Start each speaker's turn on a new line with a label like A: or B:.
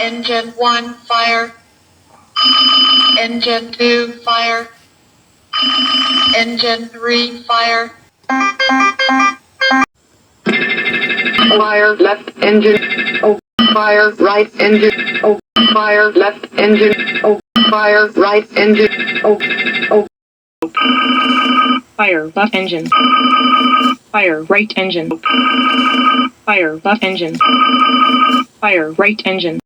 A: Engine 1, fire. Engine 2, fire. Engine 3, fire.
B: Fire left engine. Oh, fire right engine. Oh, fire left engine. Oh, fire right engine. Oh, oh.
C: Fire left engine. Fire right engine. Fire left engine. Fire right engine.